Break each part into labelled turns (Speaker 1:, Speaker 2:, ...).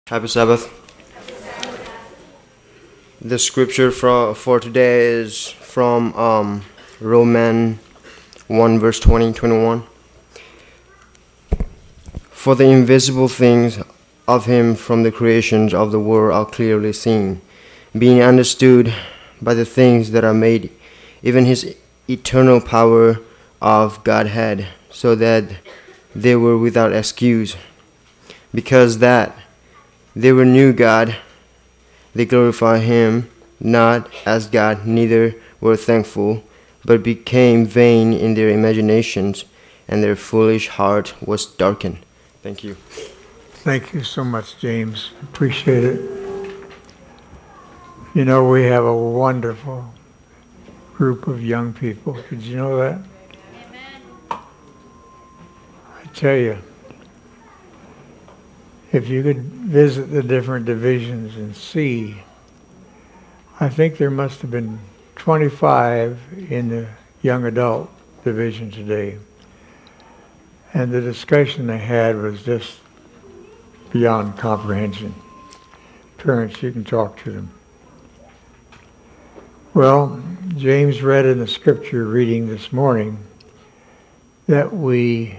Speaker 1: Happy Sabbath. The scripture for today is from Romans 1 verse 20-21. For the invisible things of him from the creations of the world are clearly seen, being understood by the things that are made, even his eternal power of Godhead, so that they were without excuse. Because that they were knew God, they glorify him not as God, neither were thankful, but became vain in their imaginations, and their foolish heart was darkened. Thank you.
Speaker 2: Thank you so much, James. Appreciate it. You know, we have a wonderful group of young people. Did you know that?
Speaker 3: Amen.
Speaker 2: I tell you, if you could visit the different divisions and see, I think there must have been 25 in the young adult division today. And the discussion they had was just beyond comprehension. Parents, you can talk to them. Well, James read in the scripture reading this morning that we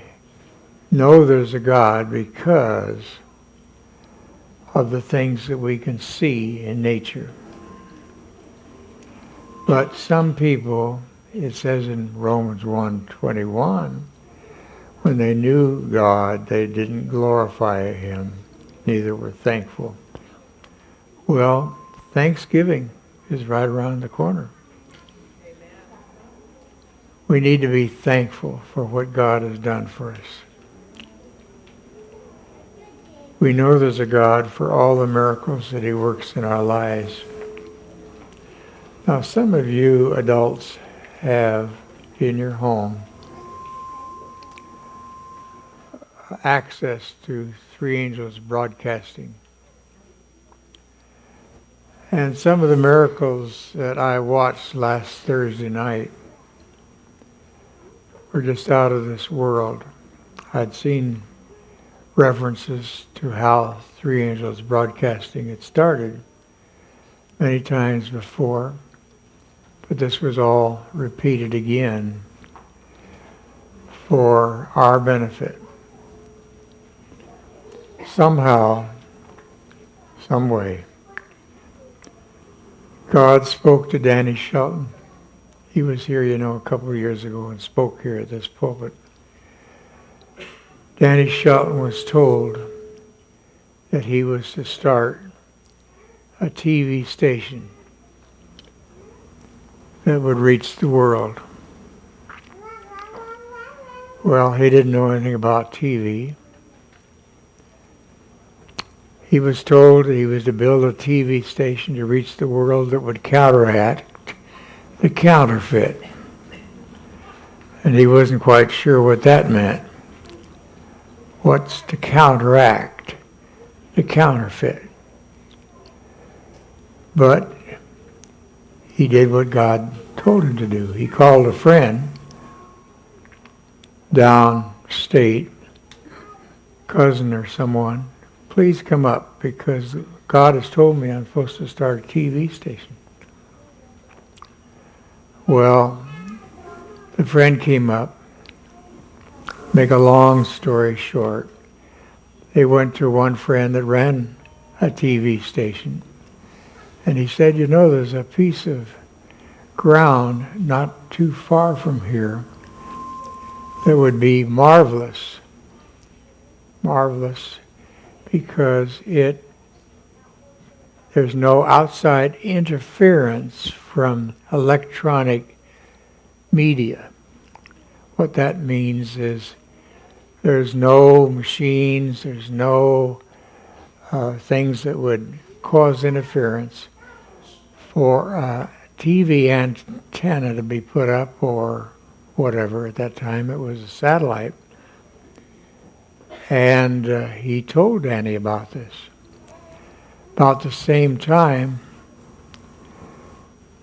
Speaker 2: know there's a God because of the things that we can see in nature. But some people, it says in Romans 1:21, when they knew God, they didn't glorify him, neither were thankful. Well, Thanksgiving is right around the corner. We need to be thankful for what God has done for us. We know there's a God for all the miracles that he works in our lives. Now, some of you adults have in your home access to Three Angels Broadcasting. And some of the miracles that I watched last Thursday night were just out of this world. I'd seen references to how Three Angels Broadcasting had started many times before, but this was all repeated again for our benefit. Somehow, some way, God spoke to Danny Shelton. He was here, a couple of years ago and spoke here at this pulpit. Danny Shelton was told that he was to start a TV station that would reach the world. Well, he didn't know anything about TV. He was told that he was to build a TV station to reach the world that would counteract the counterfeit. And he wasn't quite sure what that meant. What's to counteract the counterfeit? But he did what God told him to do. He called a friend downstate, cousin or someone, please come up because God has told me I'm supposed to start a TV station. Well, the friend came up. Make a long story short, they went to one friend that ran a TV station. And he said, there's a piece of ground not too far from here that would be marvelous. Marvelous because there's no outside interference from electronic media. What that means is there's no machines, there's no things that would cause interference for a TV antenna to be put up or whatever. At that time it was a satellite. And he told Danny about this. About the same time,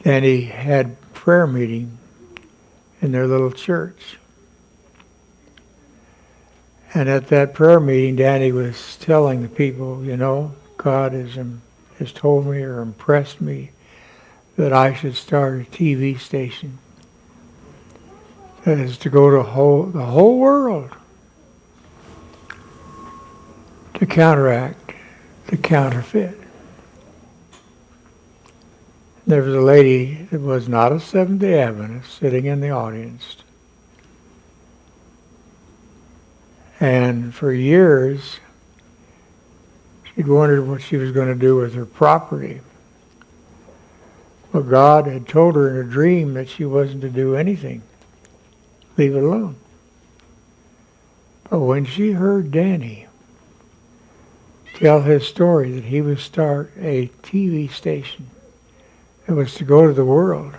Speaker 2: Danny had prayer meeting in their little church. And at that prayer meeting, Danny was telling the people, God has told me or impressed me that I should start a TV station that is to go to the whole world to counteract the counterfeit. There was a lady that was not a Seventh-day Adventist sitting in the audience. And for years, she'd wondered what she was going to do with her property. Well, God had told her in a dream that she wasn't to do anything. Leave it alone. But when she heard Danny tell his story that he would start a TV station that was to go to the world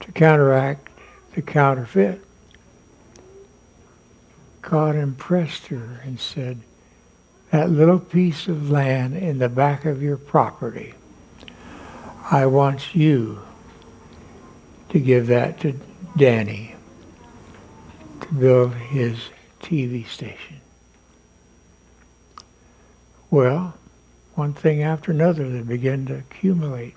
Speaker 2: to counteract the counterfeit, God impressed her and said, that little piece of land in the back of your property, I want you to give that to Danny to build his TV station. Well, one thing after another, they began to accumulate.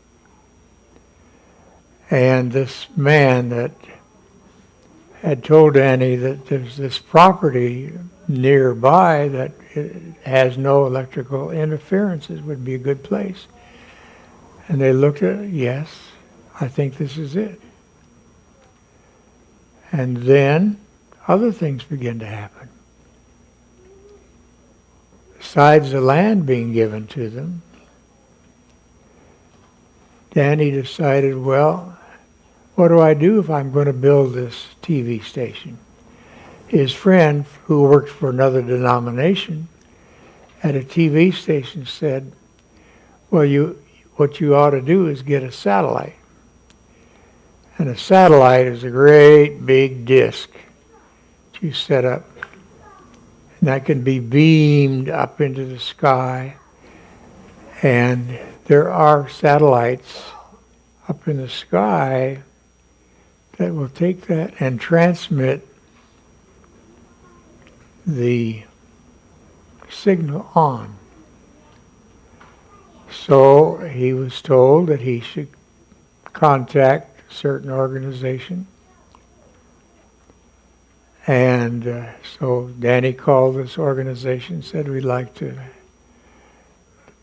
Speaker 2: And this man that had told Danny that there's this property nearby that it has no electrical interferences would be a good place. And they looked at it, yes, I think this is it. And then other things began to happen. Besides the land being given to them, Danny decided, well, what do I do if I'm going to build this TV station? His friend, who worked for another denomination at a TV station, said, well, what you ought to do is get a satellite. And a satellite is a great big disc that you set up. And that can be beamed up into the sky. And there are satellites up in the sky that will take that and transmit the signal on. So he was told that he should contact a certain organization. And so Danny called this organization and said, we'd like to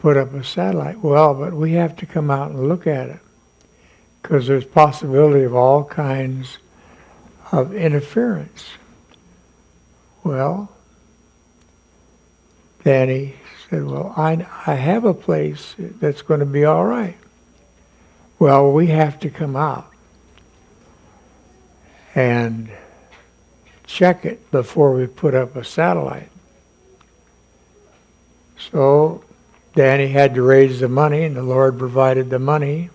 Speaker 2: put up a satellite. Well, but we have to come out and look at it, because there's possibility of all kinds of interference. Well, Danny said, well, I have a place that's going to be all right. Well, we have to come out and check it before we put up a satellite. So Danny had to raise the money, and the Lord provided the money.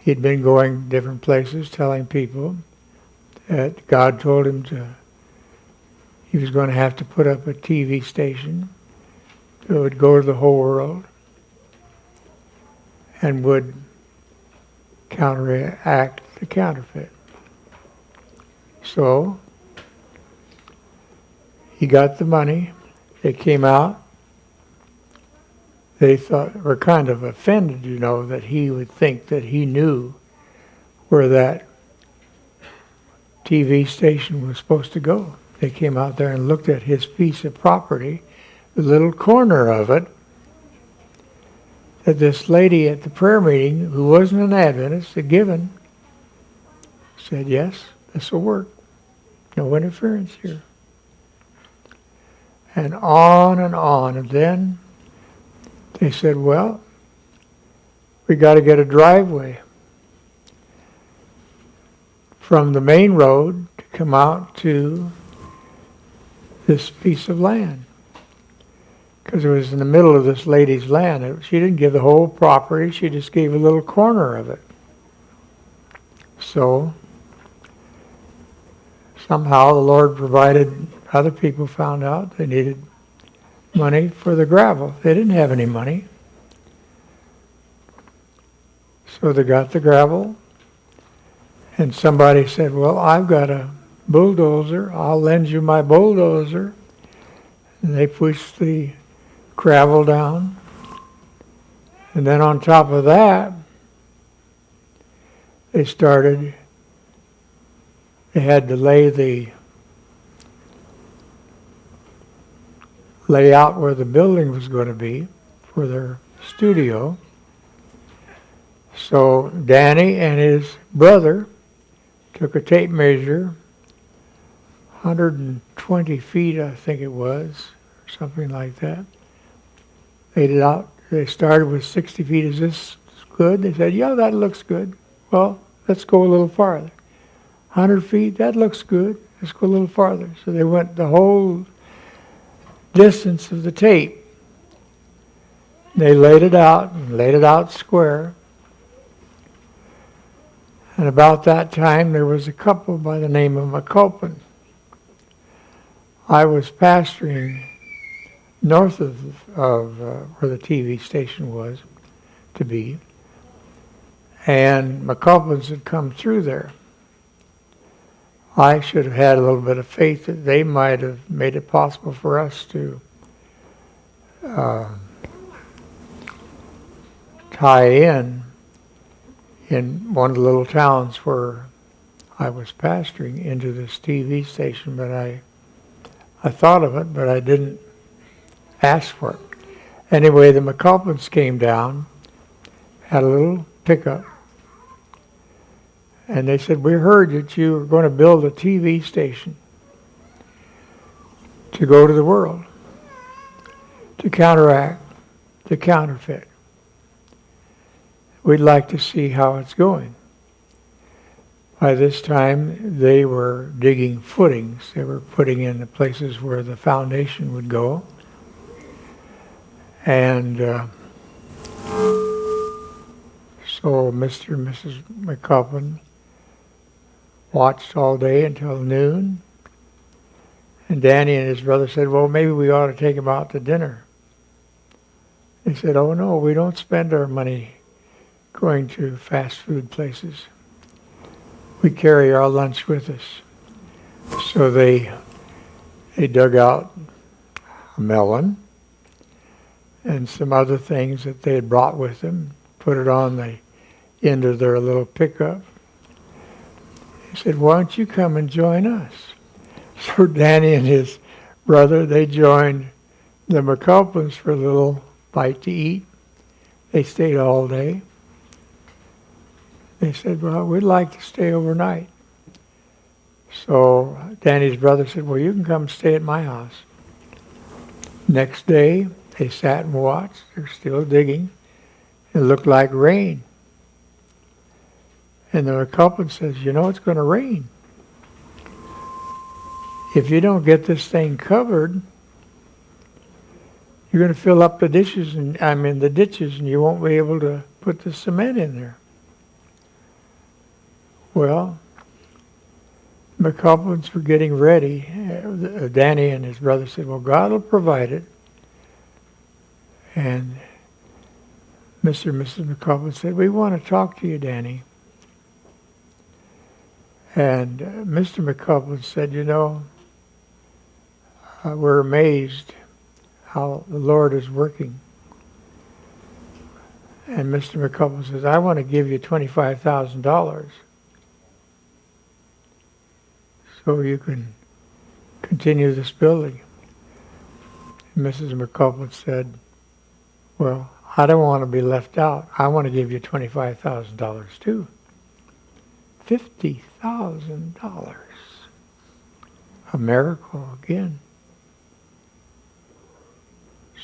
Speaker 2: He'd been going different places telling people that God told him he was going to have to put up a TV station that would go to the whole world and would counteract the counterfeit. So he got the money. They came out. They were kind of offended, that he would think that he knew where that TV station was supposed to go. They came out there and looked at his piece of property, the little corner of it, that this lady at the prayer meeting, who wasn't an Adventist, had given, said, yes, this will work. No interference here. And on and on. And then they said, well, we got to get a driveway from the main road to come out to this piece of land. Because it was in the middle of this lady's land. She didn't give the whole property. She just gave a little corner of it. So somehow the Lord provided. Other people found out they needed money for the gravel. They didn't have any money. So they got the gravel, and somebody said, well, I've got a bulldozer. I'll lend you my bulldozer. And they pushed the gravel down. And then on top of that, they had to lay out where the building was going to be for their studio. So Danny and his brother took a tape measure, 120 feet, I think it was, something like that. Laid it out. They started with 60 feet. Is this good? They said, yeah, that looks good. Well, let's go a little farther. 100 feet, that looks good. Let's go a little farther. So they went the whole distance of the tape. They laid it out square. And about that time, there was a couple by the name of McCulpin. I was pastoring north of where the TV station was to be, and McCulpins had come through there. I should have had a little bit of faith that they might have made it possible for us to tie in one of the little towns where I was pastoring into this TV station, but I thought of it, but I didn't ask for it. Anyway, the McCulpins came down, had a little pickup, and they said, we heard that you were going to build a TV station to go to the world, to counteract the counterfeit. We'd like to see how it's going. By this time, they were digging footings. They were putting in the places where the foundation would go. And so Mr. and Mrs. McCulpin watched all day until noon. And Danny and his brother said, well, maybe we ought to take him out to dinner. They said, oh no, we don't spend our money going to fast food places. We carry our lunch with us. So they dug out a melon and some other things that they had brought with them, put it on the end of their little pickup. He said, why don't you come and join us? So Danny and his brother, they joined the McCulpins for a little bite to eat. They stayed all day. They said, well, we'd like to stay overnight. So Danny's brother said, well, you can come stay at my house. Next day, they sat and watched. They're still digging. It looked like rain. And the McCulpin says, you know, it's going to rain. If you don't get this thing covered, you're going to fill up the ditches, and you won't be able to put the cement in there. Well, McCulpins were getting ready. Danny and his brother said, well, God will provide it. And Mr. and Mrs. McCulpin said, we want to talk to you, Danny. And Mr. McCulpin said, you know, we're amazed how the Lord is working. And Mr. McCulpin says, I want to give you $25,000 so you can continue this building. And Mrs. McCulpin said, well, I don't want to be left out. I want to give you $25,000 too. $50,000. A miracle again.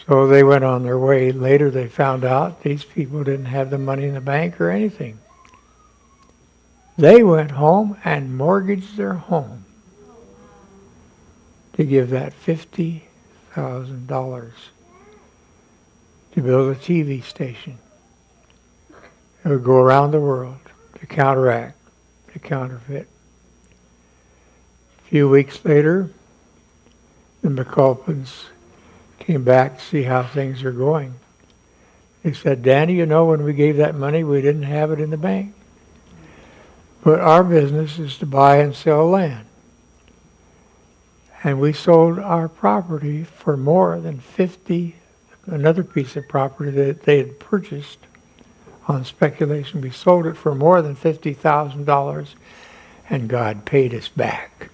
Speaker 2: So they went on their way. Later they found out these people didn't have the money in the bank or anything. They went home and mortgaged their home to give that $50,000 to build a TV station. It would go around the world to counteract the counterfeit. A few weeks later, the McCulpins came back to see how things are going. They said, Danny, you know, when we gave that money, we didn't have it in the bank. But our business is to buy and sell land. And we sold our property for more than $50 another piece of property that they had purchased on speculation. We sold it for more than $50,000, and God paid us back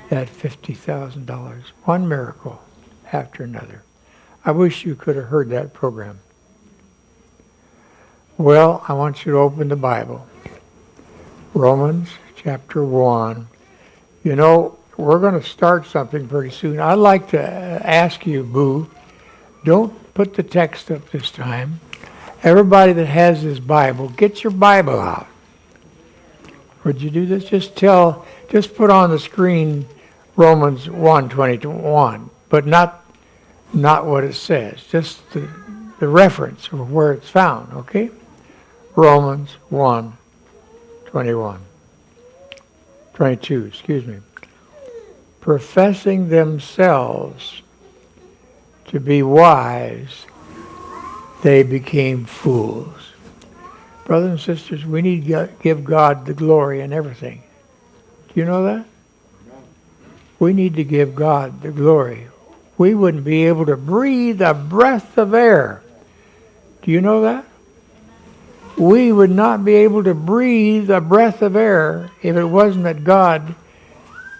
Speaker 2: that $50,000. One miracle after another. I wish you could have heard that program. Well, I want you to open the Bible. Romans chapter 1. You know, we're going to start something pretty soon. I'd like to ask you, Boo, don't put the text up this time. Everybody that has this Bible, get your Bible out. Would you do this? Just put on the screen Romans 1:21, but not what it says, just the reference of where it's found, okay? Romans 22, excuse me. Professing themselves to be wise, they became fools. Brothers and sisters, we need to give God the glory in everything. Do you know that? We need to give God the glory. We wouldn't be able to breathe a breath of air. Do you know that? We would not be able to breathe a breath of air if it wasn't that God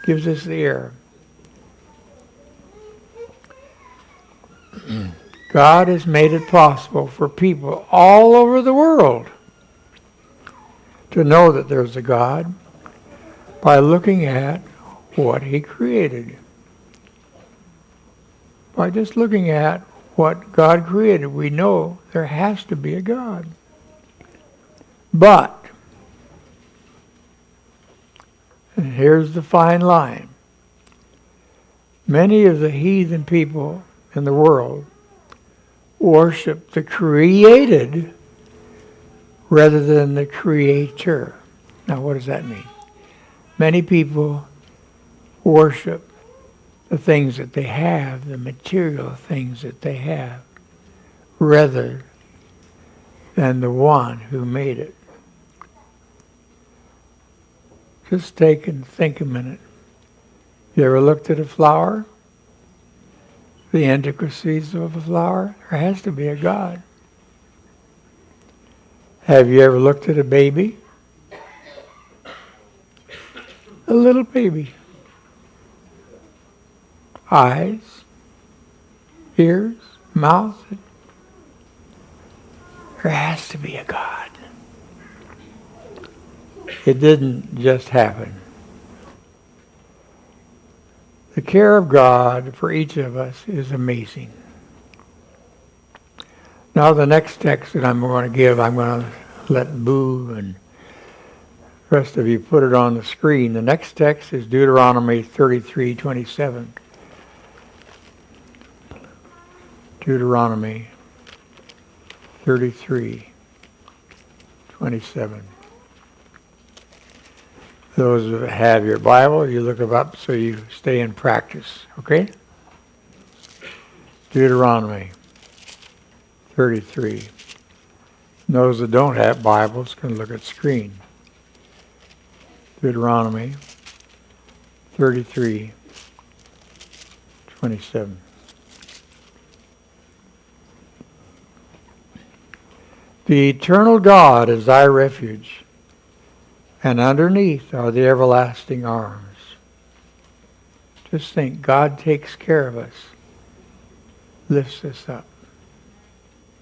Speaker 2: gives us the air. God has made it possible for people all over the world to know that there's a God by looking at what He created. By just looking at what God created, we know there has to be a God. But, and here's the fine line, many of the heathen people in the world worship the created rather than the creator. Now, what does that mean? Many people worship the things that they have, the material things that they have, rather than the one who made it. Just take and think a minute. You ever looked at a flower? The intricacies of a flower? There has to be a God. Have you ever looked at a baby? A little baby. Eyes, ears, mouth. There has to be a God. It didn't just happen. The care of God for each of us is amazing. Now the next text that I'm going to give, I'm going to let Boo and the rest of you put it on the screen. The next text is Deuteronomy 33:27. Deuteronomy 33:27. Those that have your Bible, you look them up so you stay in practice, okay? Deuteronomy 33. Those that don't have Bibles can look at screen. Deuteronomy 33:27. The eternal God is thy refuge, and underneath are the everlasting arms. Just think, God takes care of us, lifts us up,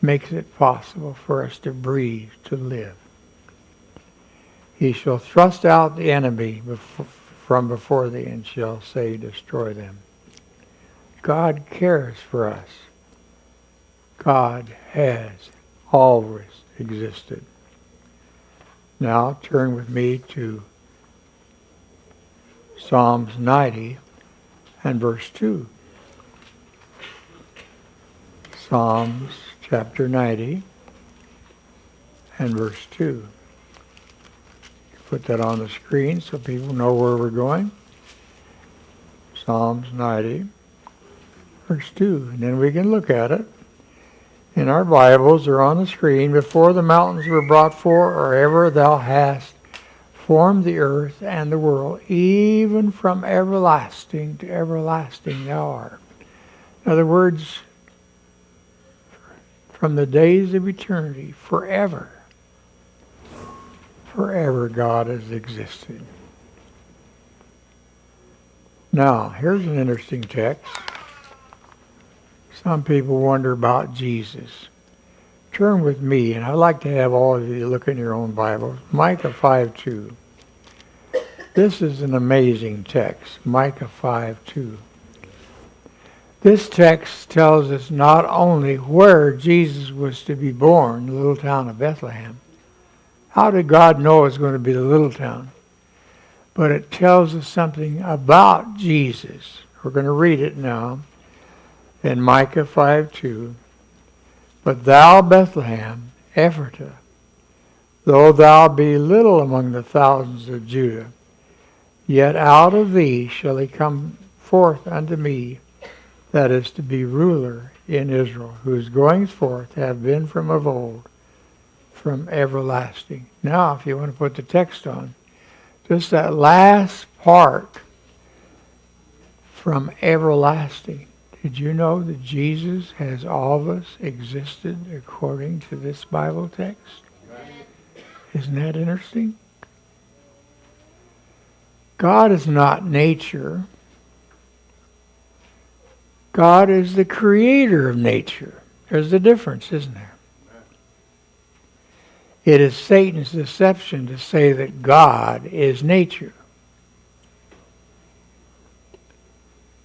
Speaker 2: makes it possible for us to breathe, to live. He shall thrust out the enemy from before thee, and shall say, destroy them. God cares for us. God has always existed. Now turn with me to Psalms 90 and verse 2. Psalms chapter 90 and verse 2. Put that on the screen so people know where we're going. Psalms 90 verse 2. And then we can look at it. In our Bibles, they're on the screen. Before the mountains were brought forth, or ever thou hast formed the earth and the world, even from everlasting to everlasting thou art. In other words, from the days of eternity, forever. Forever God has existed. Now, here's an interesting text. Some people wonder about Jesus. Turn with me, and I'd like to have all of you look in your own Bibles. Micah 5:2. This is an amazing text, Micah 5:2. This text tells us not only where Jesus was to be born, the little town of Bethlehem. How did God know it was going to be the little town? But it tells us something about Jesus. We're going to read it now in Micah 5:2. But thou, Bethlehem, Ephratah, though thou be little among the thousands of Judah, yet out of thee shall he come forth unto me, that is to be ruler in Israel, whose goings forth have been from of old, from everlasting. Now, if you want to put the text on, just that last part, from everlasting. Did you know that Jesus has always existed according to this Bible text? Isn't that interesting? God is not nature. God is the creator of nature. There's a difference, isn't there? It is Satan's deception to say that God is nature.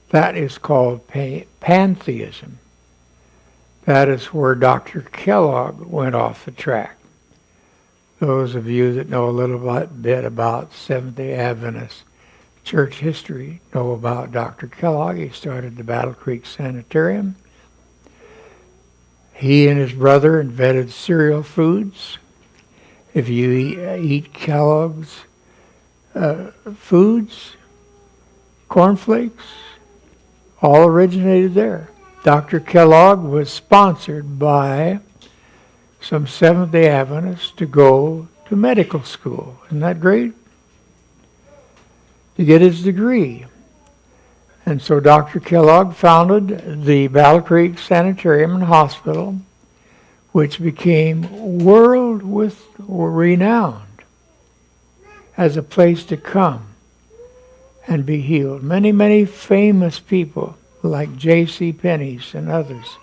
Speaker 2: That is called pantheism. That is where Dr. Kellogg went off the track. Those of you that know a little bit about Seventh-day Adventist church history know about Dr. Kellogg. He started the Battle Creek Sanitarium. He and his brother invented cereal foods. If you eat Kellogg's foods, cornflakes, all originated there. Dr. Kellogg was sponsored by some Seventh-day Adventists to go to medical school. Isn't that great? To get his degree. And so Dr. Kellogg founded the Battle Creek Sanitarium and Hospital, which became world renowned as a place to come and be healed. Many, many famous people like J.C. Penney's and others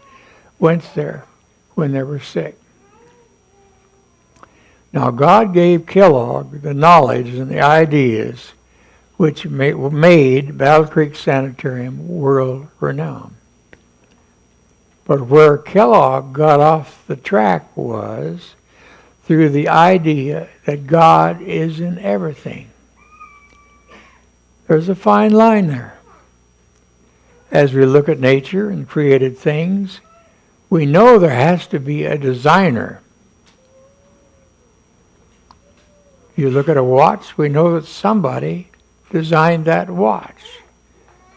Speaker 2: went there when they were sick. Now God gave Kellogg the knowledge and the ideas which made Battle Creek Sanitarium world renowned. But where Kellogg got off the track was through the idea that God is in everything. There's a fine line there. As we look at nature and created things, we know there has to be a designer. If you look at a watch, we know that somebody designed that watch.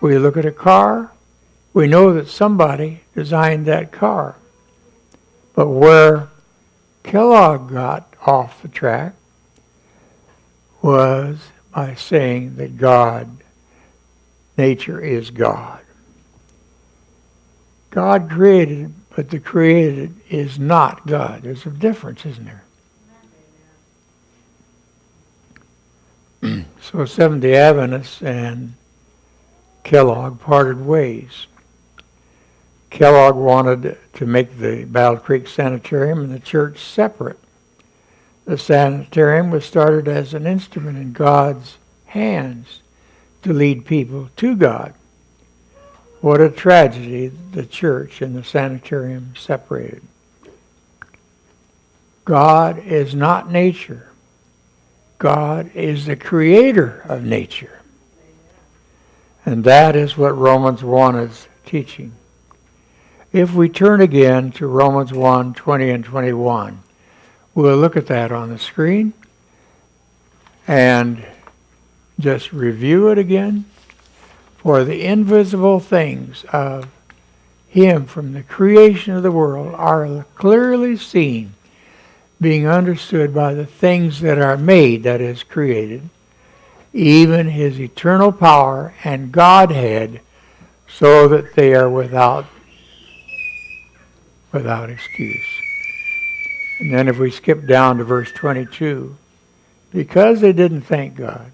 Speaker 2: We look at a car, we know that somebody designed that car. But where Kellogg got off the track was by saying that God, nature is God. God created, but the created is not God. There's a difference, isn't there? So Seventh-day Adventists and Kellogg parted ways. Kellogg wanted to make the Battle Creek Sanitarium and the church separate. The sanitarium was started as an instrument in God's hands to lead people to God. What a tragedy the church and the sanitarium separated. God is not nature. God is the creator of nature. And that is what Romans 1 is teaching. If we turn again to Romans 1, 20 and 21, we'll look at that on the screen and just review it again. For the invisible things of Him from the creation of the world are clearly seen, being understood by the things that are made, that is, created, even His eternal power and Godhead, so that they are without without excuse. And then if we skip down to verse 22, because they didn't thank God,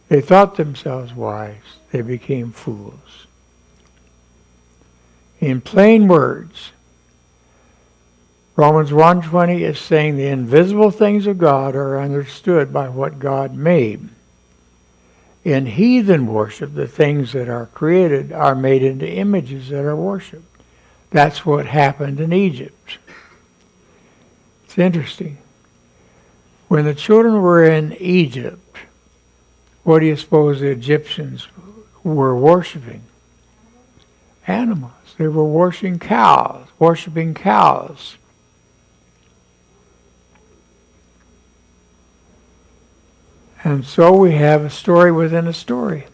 Speaker 2: they thought themselves wise, they became fools. In plain words, Romans 1:20 is saying the invisible things of God are understood by what God made. In heathen worship, the things that are created are made into images that are worshipped. That's what happened in Egypt. It's interesting. When the children were in Egypt, what do you suppose the Egyptians were worshiping? Animals. They were worshiping cows. And so we have a story within a story.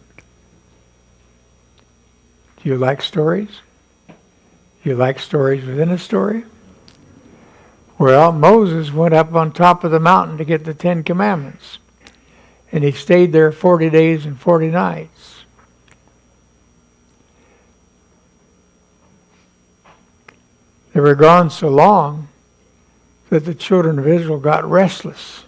Speaker 2: Do you like stories? Do you like stories within a story? Well, Moses went up on top of the mountain to get the 10 Commandments. And he stayed there 40 days and 40 nights. They were gone so long that the children of Israel got restless.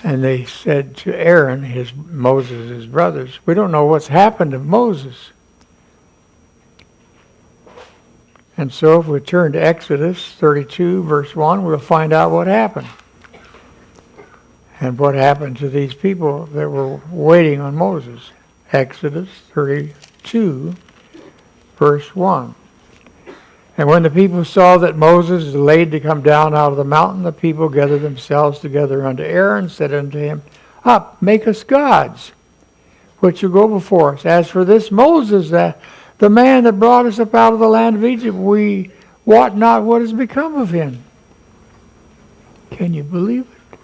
Speaker 2: And they said to Aaron, Moses' brothers, we don't know what's happened to Moses. And so if we turn to Exodus 32, verse 1, we'll find out what happened. And what happened to these people that were waiting on Moses. Exodus 32, verse 1. And when the people saw that Moses delayed to come down out of the mountain, the people gathered themselves together unto Aaron, said unto him, Up, make us gods, which will go before us. As for this Moses, the man that brought us up out of the land of Egypt, we wot not what has become of him. Can you believe it?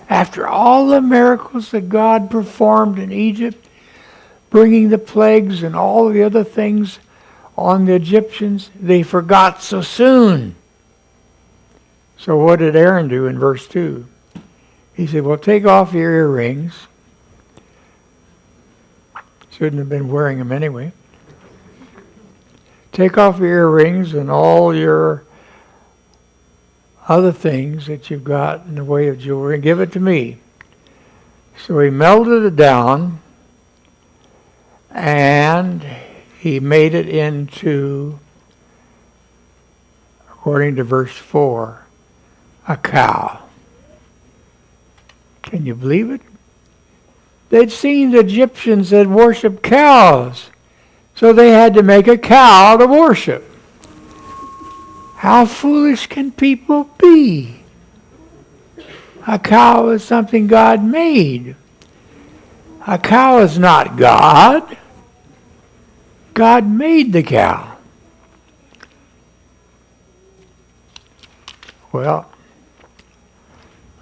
Speaker 2: After all the miracles that God performed in Egypt, bringing the plagues and all the other things on the Egyptians, they forgot so soon. So what did Aaron do in verse 2? He said, well, take off your earrings. Shouldn't have been wearing them anyway. Take off your earrings and all your other things that you've got in the way of jewelry and give it to me. So he melted it down and he made it into, according to verse 4, a cow. Can you believe it? They'd seen the Egyptians that worshiped cows, so they had to make a cow to worship. How foolish can people be? A cow is something God made. A cow is not God. God made the cow. Well,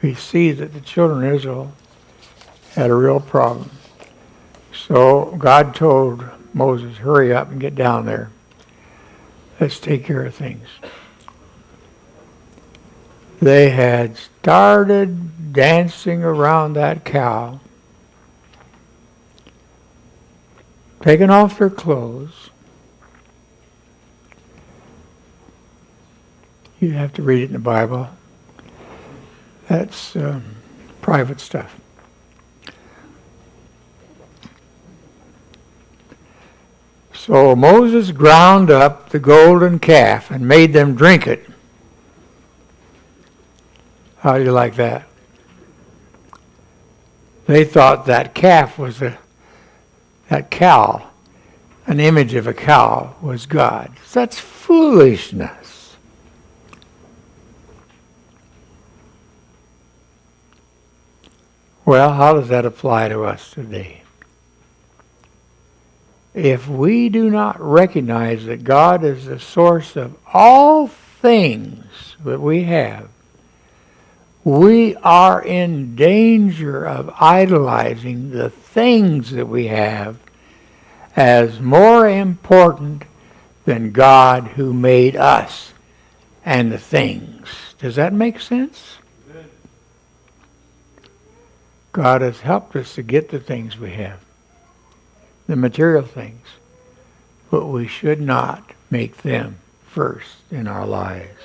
Speaker 2: we see that the children of Israel had a real problem. So God told Moses, hurry up and get down there. Let's take care of things. They had started dancing around that cow, taking off their clothes. You have to read it in the Bible. That's private stuff. So Moses ground up the golden calf and made them drink it. How do you like that? They thought that calf was that cow, an image of a cow, was God. That's foolishness. Well, how does that apply to us today? If we do not recognize that God is the source of all things that we have, we are in danger of idolizing the things that we have as more important than God who made us and the things. Does that make sense? Good. God has helped us to get the things we have, the material things, but we should not make them first in our lives.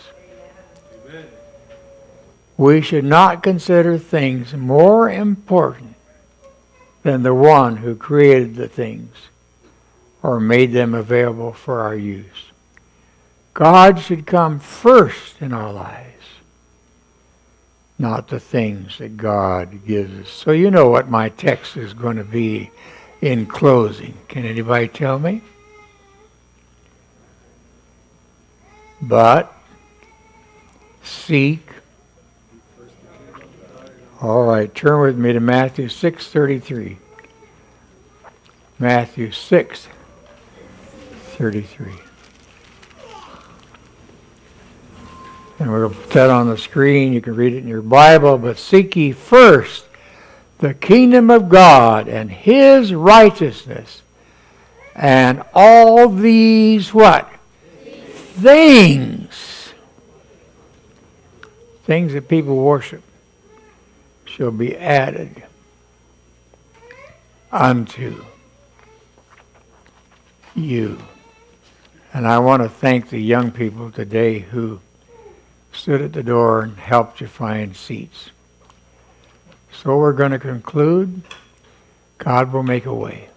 Speaker 2: We should not consider things more important than the one who created the things or made them available for our use. God should come first in our lives, not the things that God gives us. So you know what my text is going to be in closing. Can anybody tell me? But seek. All right, turn with me to Matthew 6:33. Matthew 6:33. And we're going to put that on the screen. You can read it in your Bible. But seek ye first the kingdom of God and His righteousness. And all these what? Things. Things that people worship shall be added unto you. And I want to thank the young people today who stood at the door and helped you find seats. So we're going to conclude. God will make a way.